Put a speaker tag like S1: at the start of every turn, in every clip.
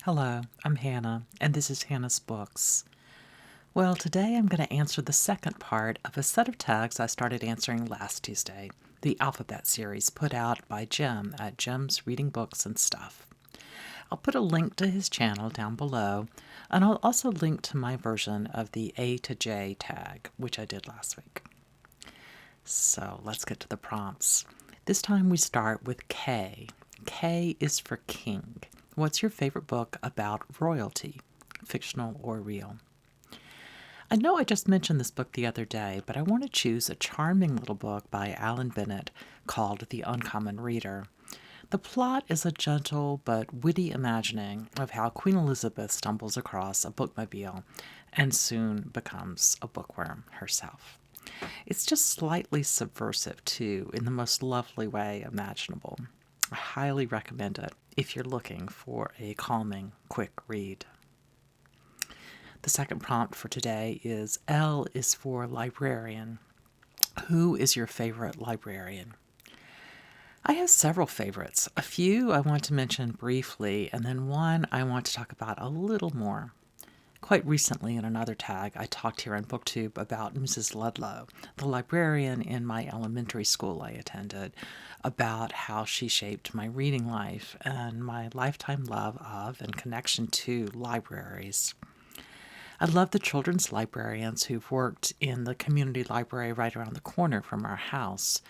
S1: Hello, I'm Hannah, and this is Hannah's Books. Well, today I'm going to answer the second part of a set of tags I started answering last Tuesday, the alphabet series put out by Jim at Jim's Reading Books and Stuff. I'll put a link to his channel down below, and I'll also link to my version of the A to J tag, which I did last week. So let's get to the prompts. This time we start with K. K is for king. What's your favorite book about royalty, fictional or real? I know I just mentioned this book the other day, but I want to choose a charming little book by Alan Bennett called The Uncommon Reader. The plot is a gentle but witty imagining of how Queen Elizabeth stumbles across a bookmobile and soon becomes a bookworm herself. It's just slightly subversive, too, in the most lovely way imaginable. I highly recommend it if you're looking for a calming, quick read. The second prompt for today is L is for librarian. Who is your favorite librarian? I have several favorites. A few I want to mention briefly, and then one I want to talk about a little more. Quite recently, in another tag, I talked here on BookTube about Mrs. Ludlow, the librarian in my elementary school I attended, about how she shaped my reading life and my lifetime love of and connection to libraries. I love the children's librarians who've worked in the community library right around the corner from our house.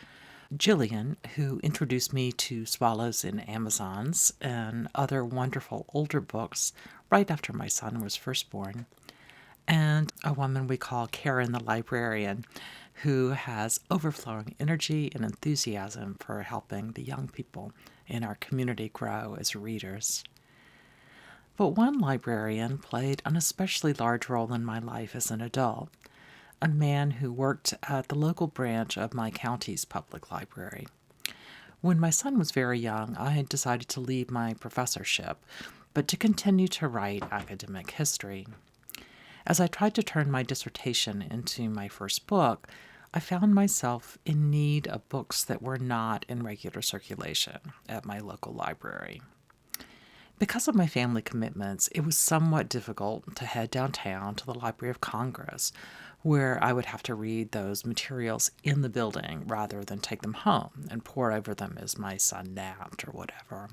S1: Jillian, who introduced me to Swallows in Amazons and other wonderful older books right after my son was first born, and a woman we call Karen the librarian, who has overflowing energy and enthusiasm for helping the young people in our community grow as readers. But one librarian played an especially large role in my life as an adult, a man who worked at the local branch of my county's public library. When my son was very young, I had decided to leave my professorship, but to continue to write academic history. As I tried to turn my dissertation into my first book, I found myself in need of books that were not in regular circulation at my local library. Because of my family commitments, it was somewhat difficult to head downtown to the Library of Congress, where I would have to read those materials in the building rather than take them home and pore over them as my son napped or whatever.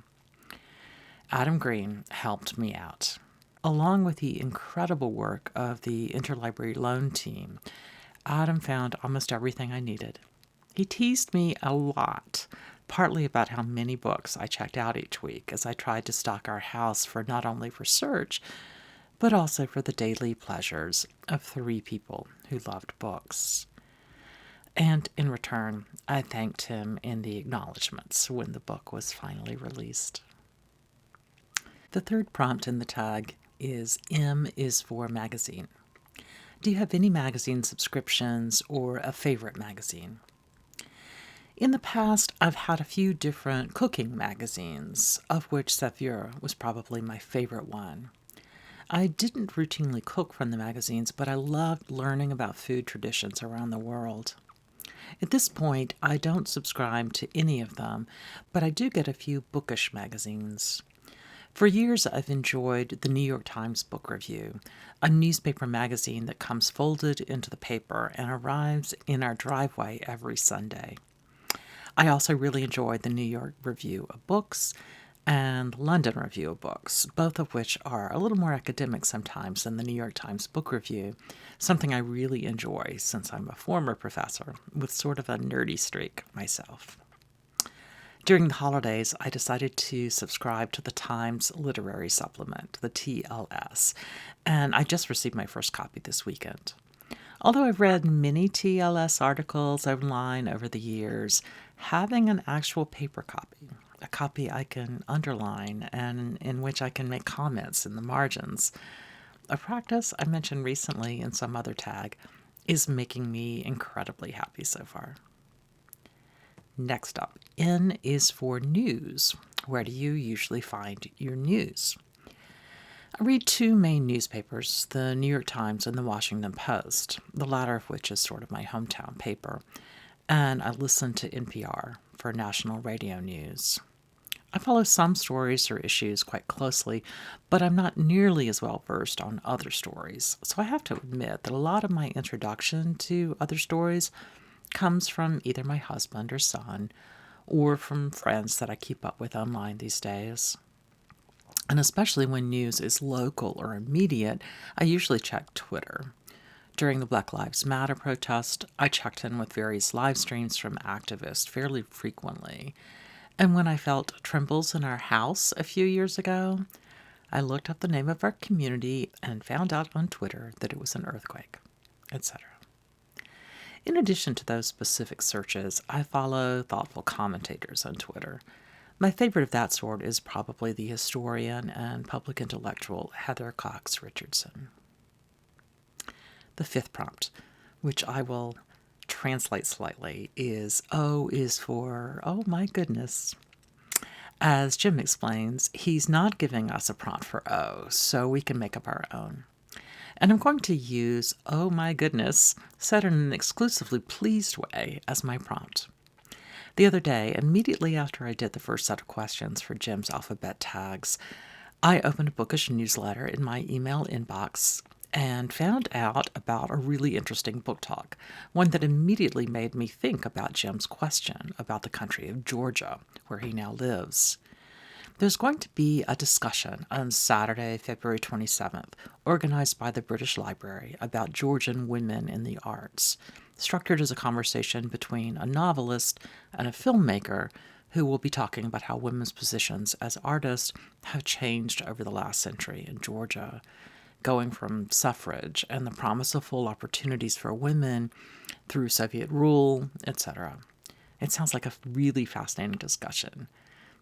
S1: Adam Green helped me out. Along with the incredible work of the Interlibrary Loan Team, Adam found almost everything I needed. He teased me a lot, partly about how many books I checked out each week as I tried to stock our house for not only research, but also for the daily pleasures of three people who loved books. And in return, I thanked him in the acknowledgments when the book was finally released. The third prompt in the tag is M is for magazine. Do you have any magazine subscriptions or a favorite magazine? In the past, I've had a few different cooking magazines, of which Saveur was probably my favorite one. I didn't routinely cook from the magazines, but I loved learning about food traditions around the world. At this point, I don't subscribe to any of them, but I do get a few bookish magazines. For years, I've enjoyed the New York Times Book Review, a newspaper magazine that comes folded into the paper and arrives in our driveway every Sunday. I also really enjoyed the New York Review of Books and London Review of Books, both of which are a little more academic sometimes than the New York Times Book Review, something I really enjoy since I'm a former professor with sort of a nerdy streak myself. During the holidays, I decided to subscribe to the Times Literary Supplement, the TLS, and I just received my first copy this weekend. Although I've read many TLS articles online over the years, having an actual paper copy, a copy I can underline and in which I can make comments in the margins, a practice I mentioned recently in some other tag, is making me incredibly happy so far. Next up, N is for news. Where do you usually find your news? I read two main newspapers, the New York Times and the Washington Post, the latter of which is sort of my hometown paper, and I listen to NPR for national radio news. I follow some stories or issues quite closely, but I'm not nearly as well versed on other stories. So I have to admit that a lot of my introduction to other stories comes from either my husband or son, or from friends that I keep up with online these days. And especially when news is local or immediate, I usually check Twitter. During the Black Lives Matter protest, I checked in with various live streams from activists fairly frequently. And when I felt trembles in our house a few years ago, I looked up the name of our community and found out on Twitter that it was an earthquake, etc. In addition to those specific searches, I follow thoughtful commentators on Twitter. My favorite of that sort is probably the historian and public intellectual Heather Cox Richardson. The fifth prompt, which I will translate slightly, is O is for, oh my goodness. As Jim explains, he's not giving us a prompt for O, so we can make up our own. And I'm going to use oh my goodness, said in an exclusively pleased way, as my prompt. The other day, immediately after I did the first set of questions for Jim's alphabet tags, I opened a bookish newsletter in my email inbox and found out about a really interesting book talk, one that immediately made me think about Jim's question about the country of Georgia, where he now lives. There's going to be a discussion on Saturday, February 27th, organized by the British Library about Georgian women in the arts, structured as a conversation between a novelist and a filmmaker who will be talking about how women's positions as artists have changed over the last century in Georgia, going from suffrage and the promise of full opportunities for women through Soviet rule, etc. It sounds like a really fascinating discussion.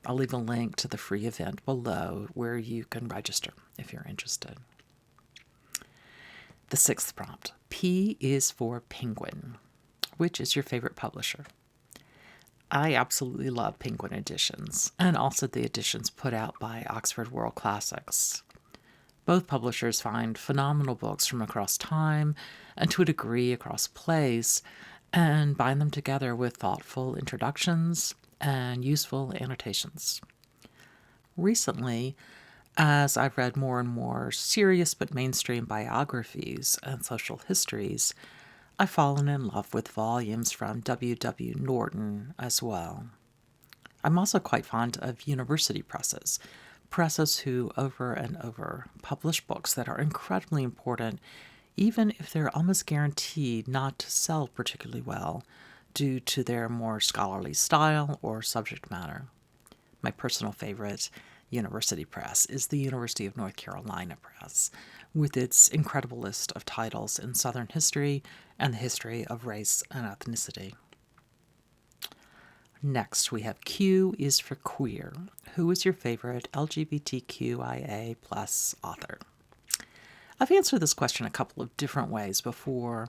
S1: I'll leave a link to the free event below where you can register if you're interested. The sixth prompt, P is for Penguin. Which is your favorite publisher? I absolutely love Penguin editions, and also the editions put out by Oxford World Classics. Both publishers find phenomenal books from across time and to a degree across place, and bind them together with thoughtful introductions and useful annotations. Recently, as I've read more and more serious but mainstream biographies and social histories, I've fallen in love with volumes from W. W. Norton as well. I'm also quite fond of university presses, presses who over and over publish books that are incredibly important, even if they're almost guaranteed not to sell particularly well due to their more scholarly style or subject matter. My personal favorite university press is the University of North Carolina Press, with its incredible list of titles in Southern history and the history of race and ethnicity. Next, we have Q is for queer. Who is your favorite LGBTQIA plus author? I've answered this question a couple of different ways before.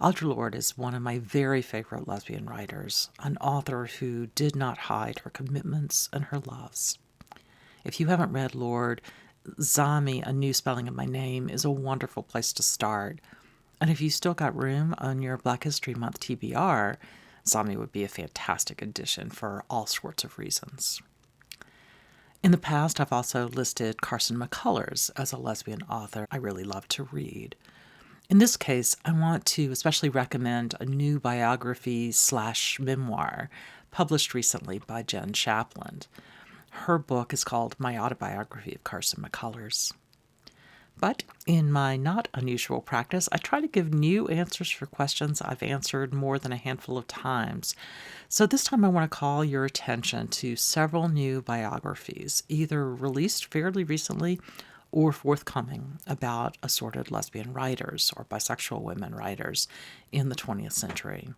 S1: Audre Lorde is one of my very favorite lesbian writers, an author who did not hide her commitments and her loves. If you haven't read Lorde, Zami, A New Spelling of My Name, is a wonderful place to start. And if you still got room on your Black History Month TBR, Zami would be a fantastic addition for all sorts of reasons. In the past, I've also listed Carson McCullers as a lesbian author I really love to read. In this case, I want to especially recommend a new biography/memoir published recently by Jen Shapland. Her book is called My Autobiography of Carson McCullers. But in my not unusual practice, I try to give new answers for questions I've answered more than a handful of times. So this time I want to call your attention to several new biographies, either released fairly recently or forthcoming, about assorted lesbian writers or bisexual women writers in the 20th century.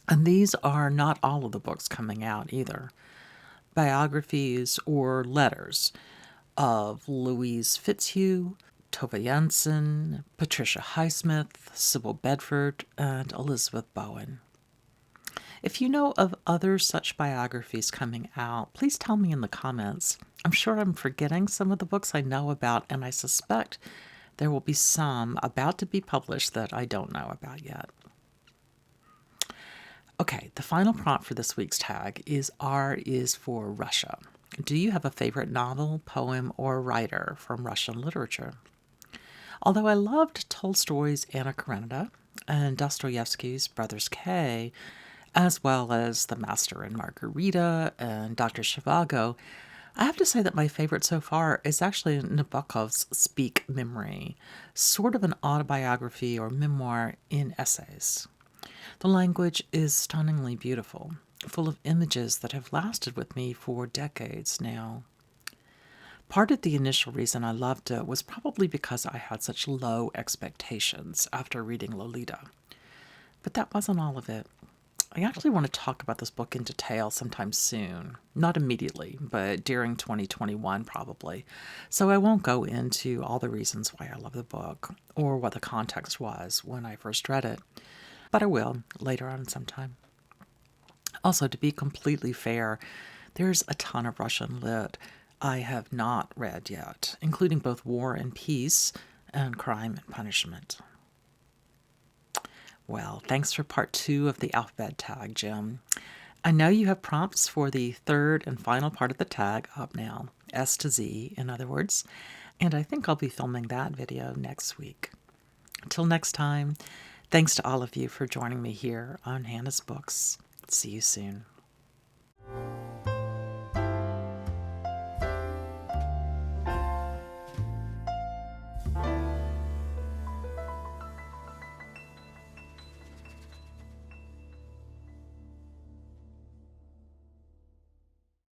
S1: And these are not all of the books coming out either. Biographies or letters of Louise Fitzhugh, Tove Jansson, Patricia Highsmith, Sybil Bedford, and Elizabeth Bowen. If you know of other such biographies coming out, please tell me in the comments. I'm sure I'm forgetting some of the books I know about, and I suspect there will be some about to be published that I don't know about yet. Okay, the final prompt for this week's tag is R is for Russia. Do you have a favorite novel, poem, or writer from Russian literature? Although I loved Tolstoy's Anna Karenina and Dostoevsky's Brothers K, as well as The Master and Margarita and Dr. Zhivago, I have to say that my favorite so far is actually Nabokov's Speak Memory, sort of an autobiography or memoir in essays. The language is stunningly beautiful, full of images that have lasted with me for decades now. Part of the initial reason I loved it was probably because I had such low expectations after reading Lolita. But that wasn't all of it. I actually want to talk about this book in detail sometime soon. Not immediately, but during 2021 probably. So I won't go into all the reasons why I love the book or what the context was when I first read it. But I will later on sometime. Also, to be completely fair, there's a ton of Russian lit I have not read yet, including both War and Peace and Crime and Punishment. Well, thanks for part 2 of the alphabet tag, Jim. I know you have prompts for the third and final part of the tag up now, S to Z, in other words, and I think I'll be filming that video next week. Until next time, thanks to all of you for joining me here on Hannah's Books. See you soon.